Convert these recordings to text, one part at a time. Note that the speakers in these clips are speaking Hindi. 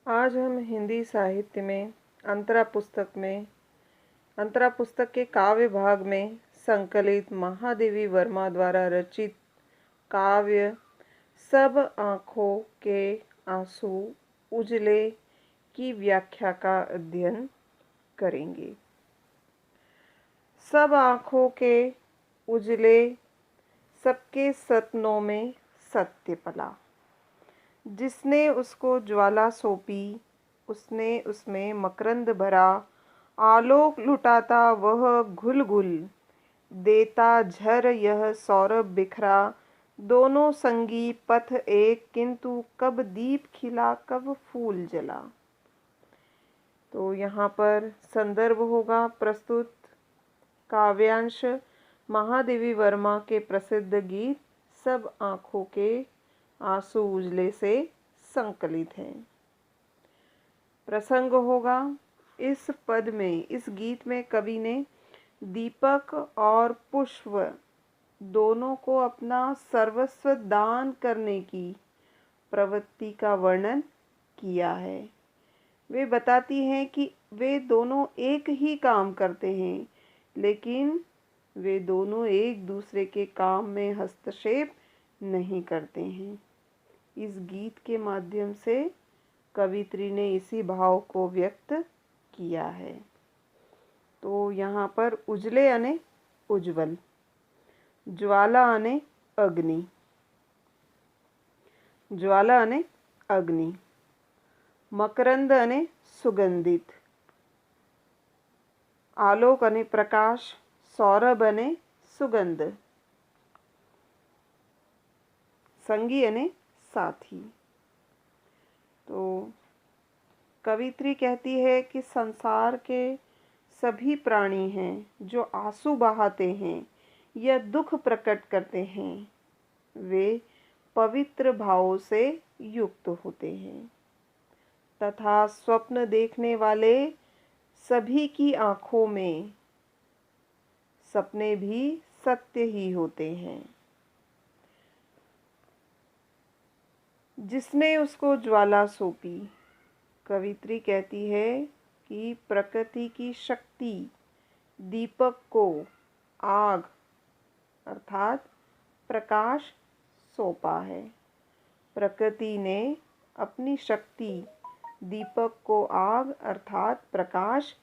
आज हम हिंदी साहित्य में अंतरा पुस्तक के काव्य भाग में संकलित महादेवी वर्मा द्वारा रचित काव्य सब आँखों के आंसू उजले की व्याख्या का अध्ययन करेंगे। सब आँखों के उजले, सबके सपनों में सत्य पला। जिसने उसको ज्वाला सौंपी, उसने उसमें मकरंद भरा। आलोक लुटाता वह घुल घुल, देता झर यह सौरभ बिखरा। दोनों संगी पथ एक, किंतु कब दीप खिला कब फूल जला। तो यहाँ पर संदर्भ होगा प्रस्तुत काव्यांश महादेवी वर्मा के प्रसिद्ध गीत सब आँखों के आंसू उजले से संकलित हैं। प्रसंग होगा इस पद में, इस गीत में कवि ने दीपक और पुष्प दोनों को अपना सर्वस्व दान करने की प्रवृत्ति का वर्णन किया है। वे बताती हैं कि वे दोनों एक ही काम करते हैं, लेकिन वे दोनों एक दूसरे के काम में हस्तक्षेप नहीं करते हैं। इस गीत के माध्यम से कवित्री ने इसी भाव को व्यक्त किया है। तो यहाँ पर उजले यानी उज्जवल, ज्वाला यानी अग्नि, ज्वाला यानी अग्नि, मकरंद यानी सुगंधित, आलोक यानी प्रकाश, सौरभ यानी सुगंध, संगी यानी साथी। तो कवित्री कहती है कि संसार के सभी प्राणी हैं जो आंसू बहाते हैं या दुख प्रकट करते हैं, वे पवित्र भावों से युक्त होते हैं तथा स्वप्न देखने वाले सभी की आंखों में सपने भी सत्य ही होते हैं। जिसने उसको ज्वाला सौंपी, कवित्री कहती है कि प्रकृति की शक्ति दीपक को आग अर्थात प्रकाश सौंपा है। प्रकृति ने अपनी शक्ति दीपक को आग अर्थात प्रकाश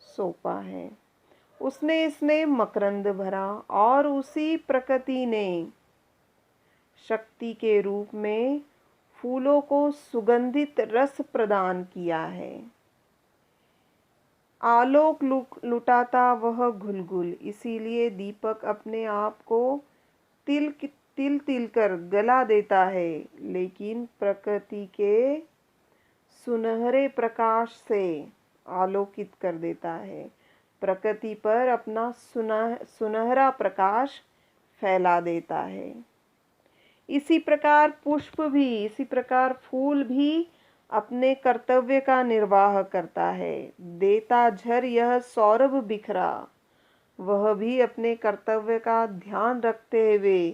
सौंपा है। उसने इसमें मकरंद भरा और उसी प्रकृति ने शक्ति के रूप में फूलों को सुगंधित रस प्रदान किया है। आलोक लुटाता वह घुल घुल, इसीलिए दीपक अपने आप को तिल तिल कर गला देता है, लेकिन प्रकृति के सुनहरे प्रकाश से आलोकित कर देता है। प्रकृति पर अपना सुनहरा प्रकाश फैला देता है। इसी प्रकार पुष्प भी, इसी प्रकार फूल भी अपने कर्तव्य का निर्वाह करता है। देता झर यह सौरभ बिखरा, वह भी अपने कर्तव्य का ध्यान रखते हुए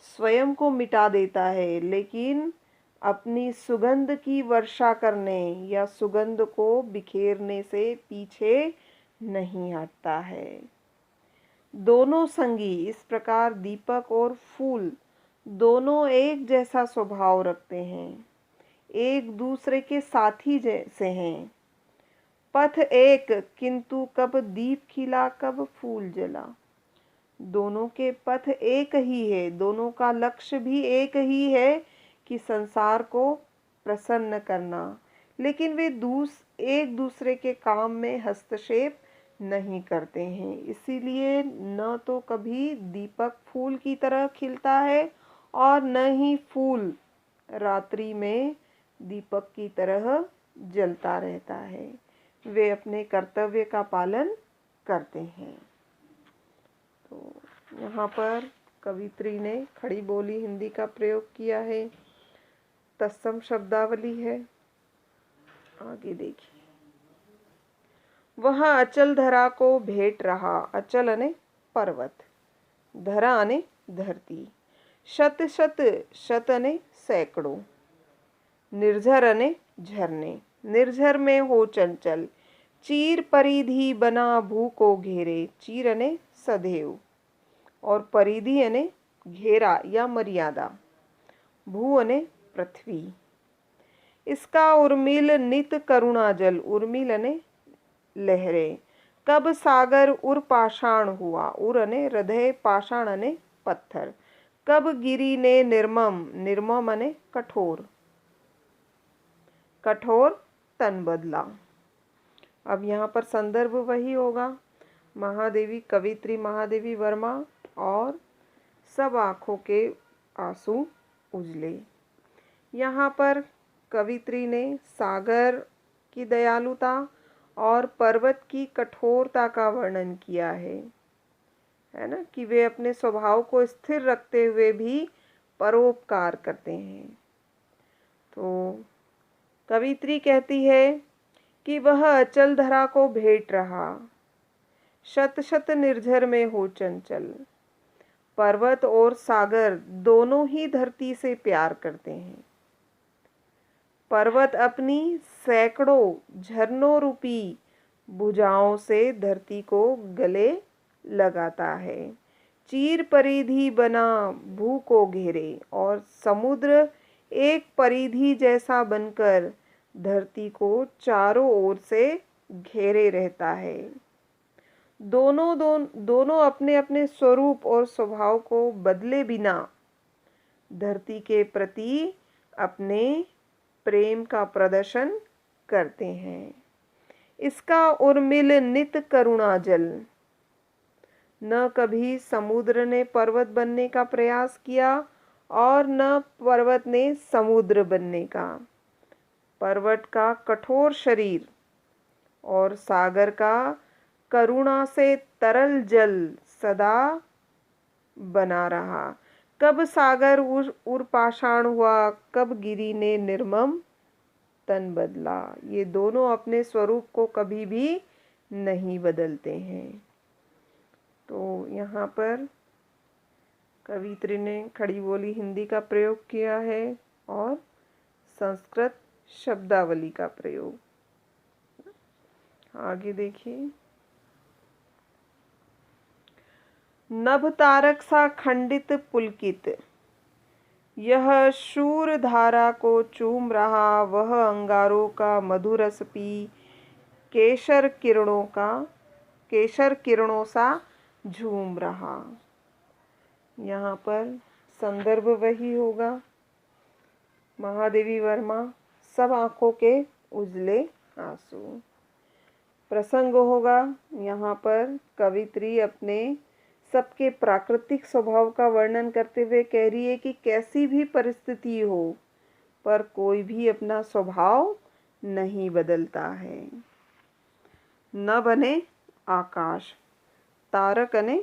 स्वयं को मिटा देता है, लेकिन अपनी सुगंध की वर्षा करने या सुगंध को बिखेरने से पीछे नहीं हटता है। दोनों संगी, इस प्रकार दीपक और फूल दोनों एक जैसा स्वभाव रखते हैं, एक दूसरे के साथी जैसे हैं। पथ एक, किंतु कब दीप खिला कब फूल जला। दोनों के पथ एक ही है, दोनों का लक्ष्य भी एक ही है कि संसार को प्रसन्न करना, लेकिन वे एक दूसरे के काम में हस्तक्षेप नहीं करते हैं। इसीलिए न तो कभी दीपक फूल की तरह खिलता है और न ही फूल रात्रि में दीपक की तरह जलता रहता है। वे अपने कर्तव्य का पालन करते हैं। तो यहाँ पर कवित्री ने खड़ी बोली हिंदी का प्रयोग किया है। तत्सम शब्दावली है, आगे देखिए। वह अचल धरा को भेंट रहा, अचल अने पर्वत, धरा अने धरती, शत शत शत अने सैकड़ों, निर्झर अने झरने। निर्झर में हो चंचल, चीर परिधि बना भू को घेरे। चीर यानी सदैव और परिधि यानी घेरा या मर्यादा। भू यानी पृथ्वी। इसका उर्मिल नित करुणा जल। उर्मिल यानी लहरें। कब सागर उर पाषाण हुआ। उर यानी हृदय, पाषाण यानी पत्थर। कब गिरी ने निर्मम। निर्मम यानी कठोर। कठोर तन बदला। अब यहाँ पर संदर्भ वही होगा, महादेवी कवित्री महादेवी वर्मा और सब आँखों के आंसू उजले। यहाँ पर कवित्री ने सागर की दयालुता और पर्वत की कठोरता का वर्णन किया है ना, कि वे अपने स्वभाव को स्थिर रखते हुए भी परोपकार करते हैं। तो कवित्री कहती है कि वह अचल धरा को भेंट रहा, शत शत निर्झर में हो चंचल। पर्वत और सागर दोनों ही धरती से प्यार करते हैं। पर्वत अपनी सैकड़ों झरनों रूपी भुजाओं से धरती को गले लगाता है। चीर परिधि बना भू को घेरे, और समुद्र एक परिधि जैसा बनकर धरती को चारों ओर से घेरे रहता है। दोनों अपने अपने स्वरूप और स्वभाव को बदले बिना धरती के प्रति अपने प्रेम का प्रदर्शन करते हैं। इसका उर्मिल नित करुणा जल। न कभी समुद्र ने पर्वत बनने का प्रयास किया और न पर्वत ने समुद्र बनने का। पर्वत का कठोर शरीर और सागर का करुणा से तरल जल सदा बना रहा। कब सागर उर पाषाण हुआ, कब गिरी ने निर्मम तन बदला। ये दोनों अपने स्वरूप को कभी भी नहीं बदलते हैं। तो यहाँ पर कवित्री ने खड़ी बोली हिंदी का प्रयोग किया है और संस्कृत शब्दावली का प्रयोग। आगे देखिए। नभ तारक सा खंडित पुलकित, यह शूर धारा को चूम रहा। वह अंगारों का मधुरस पी केशर किरणों सा झूम रहा। यहाँ पर संदर्भ वही होगा, महादेवी वर्मा सब आँखों के उजले आंसू। प्रसंग होगा यहाँ पर कवित्री अपने सबके प्राकृतिक स्वभाव का वर्णन करते हुए कह रही है कि कैसी भी परिस्थिति हो पर कोई भी अपना स्वभाव नहीं बदलता है। न बने आकाश, तारक अने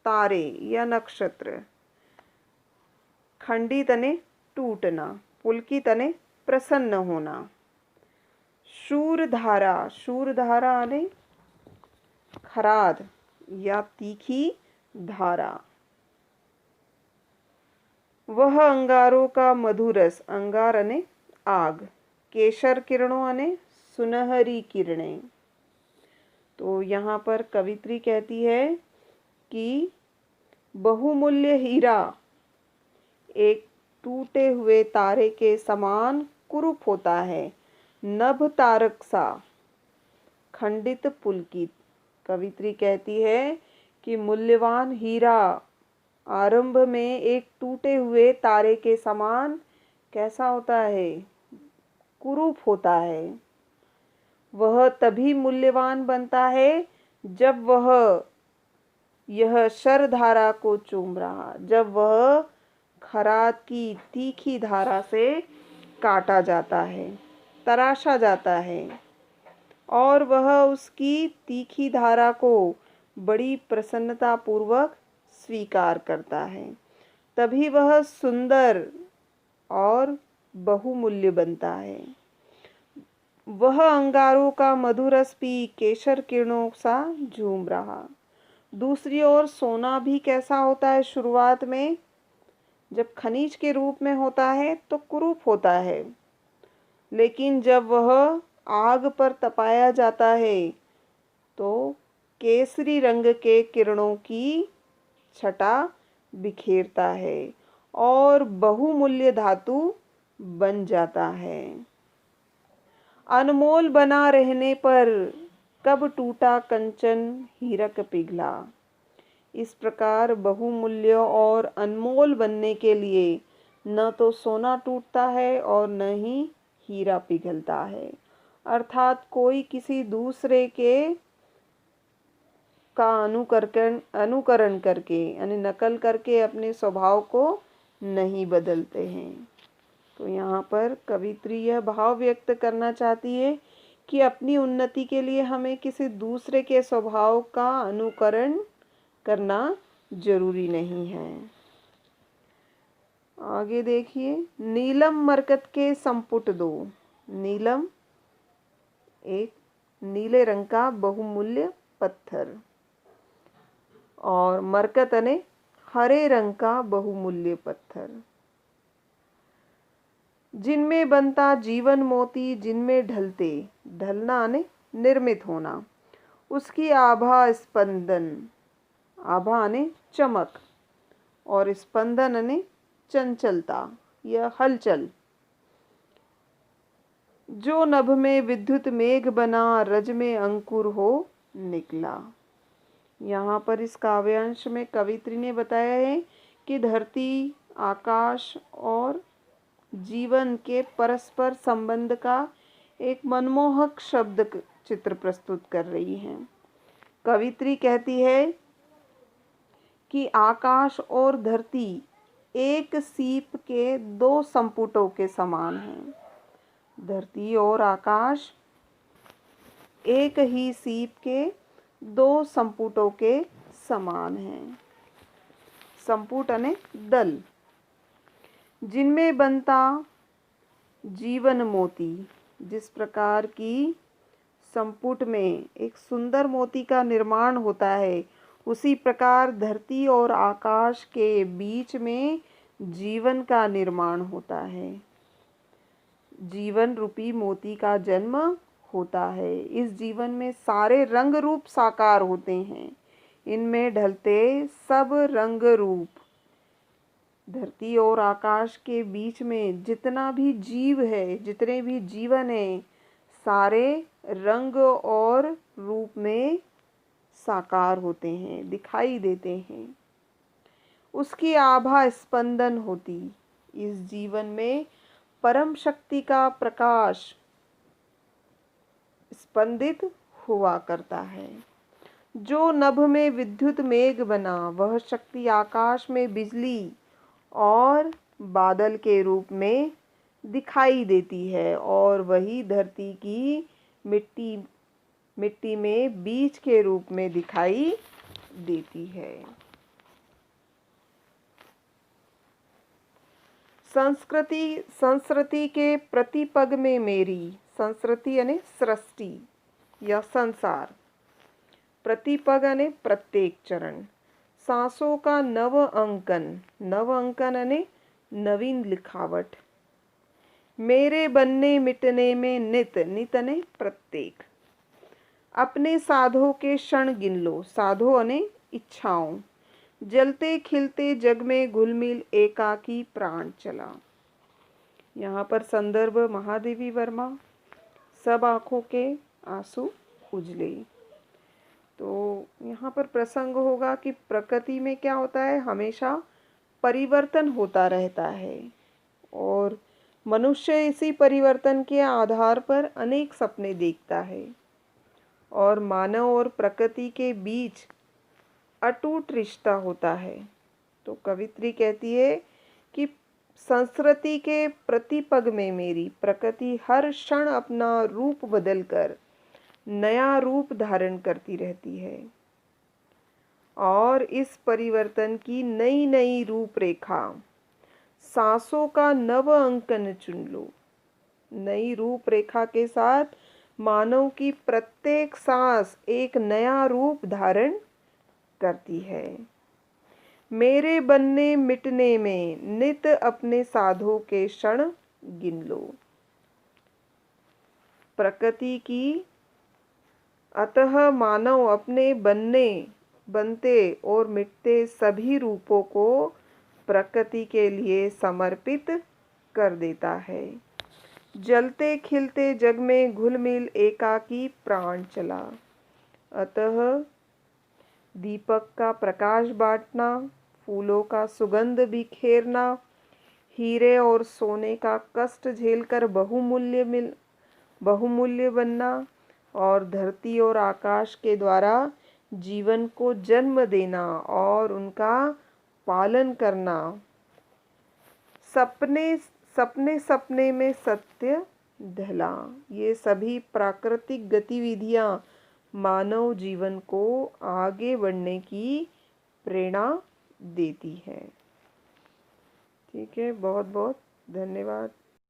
तारे या नक्षत्र, खंडित अने टूटना, पुलकित अने प्रसन्न होना। शूरधारा अने खराद या तीखी धारा। वह अंगारों का मधुरस, अंगार अने आग। केशर किरणों अने सुनहरी किरणें। तो यहाँ पर कवित्री कहती है कि बहुमूल्य हीरा एक टूटे हुए तारे के समान कुरूप होता है। नभ तारक सा खंडित पुलकित। कवित्री कहती है कि मूल्यवान हीरा आरंभ में एक टूटे हुए तारे के समान कैसा होता है, कुरूप होता है। वह तभी मूल्यवान बनता है जब वह यह शरधारा को चूम रहा, जब वह खराद की तीखी धारा से काटा जाता है, तराशा जाता है और वह उसकी तीखी धारा को बड़ी प्रसन्नता पूर्वक स्वीकार करता है। तभी वह सुंदर और बहुमूल्य बनता है। वह अंगारों का मधुरस पी केशर किरणों सा झूम रहा। दूसरी ओर सोना भी कैसा होता है, शुरुआत में जब खनिज के रूप में होता है तो कुरूप होता है। लेकिन जब वह आग पर तपाया जाता है तो केसरी रंग के किरणों की छटा बिखेरता है और बहुमूल्य धातु बन जाता है। अनमोल बना रहने पर कब टूटा कंचन हीरक पिघला। इस प्रकार बहुमूल्य और अनमोल बनने के लिए न तो सोना टूटता है और न ही हीरा पिघलता है। अर्थात कोई किसी दूसरे के का अनुकरण करके यानी नकल करके अपने स्वभाव को नहीं बदलते हैं। तो यहाँ पर कवित्री यह भाव व्यक्त करना चाहती है कि अपनी उन्नति के लिए हमें किसी दूसरे के स्वभाव का अनुकरण करना जरूरी नहीं है। आगे देखिए, नीलम मरकत के संपुट दो। नीलम एक नीले रंग का बहुमूल्य पत्थर और मरकत ने हरे रंग का बहुमूल्य पत्थर, जिनमें बनता जीवन मोती, जिनमें ढलते, ढलना ने निर्मित होना, उसकी आभा स्पंदन, आभा ने चमक और स्पंदन ने चंचलता या हलचल, जो नभ में विद्युत मेघ बना, रज में अंकुर हो निकला। यहाँ पर इस काव्यांश में कवित्री ने बताया है कि धरती, आकाश और जीवन के परस्पर संबंध का एक मनमोहक शब्द चित्र प्रस्तुत कर रही हैं। कवित्री कहती है कि आकाश और धरती एक सीप के दो संपुटों के समान हैं। धरती और आकाश एक ही सीप के दो संपुटों के समान हैं। संपुट यानी दल, जिनमें बनता जीवन मोती। जिस प्रकार की संपुट में एक सुंदर मोती का निर्माण होता है, उसी प्रकार धरती और आकाश के बीच में जीवन का निर्माण होता है। जीवन रूपी मोती का जन्म होता है। इस जीवन में सारे रंग रूप साकार होते हैं। इनमें ढलते सब रंग रूप, धरती और आकाश के बीच में जितना भी जीव है, जितने भी जीवन है, सारे रंग और रूप में साकार होते हैं, दिखाई देते हैं। उसकी आभा स्पंदन होती, इस जीवन में परम शक्ति का प्रकाश स्पंदित हुआ करता है। जो नभ में विद्युत मेघ बना, वह शक्ति आकाश में बिजली और बादल के रूप में दिखाई देती है और वही धरती की मिट्टी में बीज के रूप में दिखाई देती है। संस्कृति के प्रतिपग में मेरी, संस्कृति यानी सृष्टि या संसार, प्रतिपग यानी प्रत्येक चरण, सांसों का नव अंकन, नव अंकन यानी नवीन लिखावट, मेरे बनने मिटने में नित, नित ने प्रत्येक, अपने साधों के क्षण गिन लो, साधों ने इच्छाओं, जलते खिलते जग में घुलमिल एकाकी प्राण चला। यहाँ पर संदर्भ महादेवी वर्मा, सब आँखों के आंसू उजले। तो यहाँ पर प्रसंग होगा कि प्रकृति में क्या होता है, हमेशा परिवर्तन होता रहता है और मनुष्य इसी परिवर्तन के आधार पर अनेक सपने देखता है और मानव और प्रकृति के बीच अटूट रिश्ता होता है। तो कवित्री कहती है कि संस्कृति के प्रतिपग में मेरी, प्रकृति हर क्षण अपना रूप बदलकर नया रूप धारण करती रहती है और इस परिवर्तन की नई नई रूपरेखा, सांसों का नव अंकन चुन लो। नई रूपरेखा के साथ मानव की प्रत्येक सांस एक नया रूप धारण करती है। मेरे बनने मिटने में नित अपने साधों के क्षण गिन लो। प्रकृति की। अतः मानव अपने बनते और मिटते सभी रूपों को प्रकृति के लिए समर्पित कर देता है। जलते खिलते जग में घुल मिल एकाकी प्राण चला। अतः दीपक का प्रकाश बांटना, फूलों का सुगंध बिखेरना, हीरे और सोने का कष्ट झेलकर बहुमूल्य बनना और धरती और आकाश के द्वारा जीवन को जन्म देना और उनका पालन करना, सपने में सत्य ढला, ये सभी प्राकृतिक गतिविधियां मानव जीवन को आगे बढ़ने की प्रेरणा देती है। ठीक है, बहुत बहुत धन्यवाद।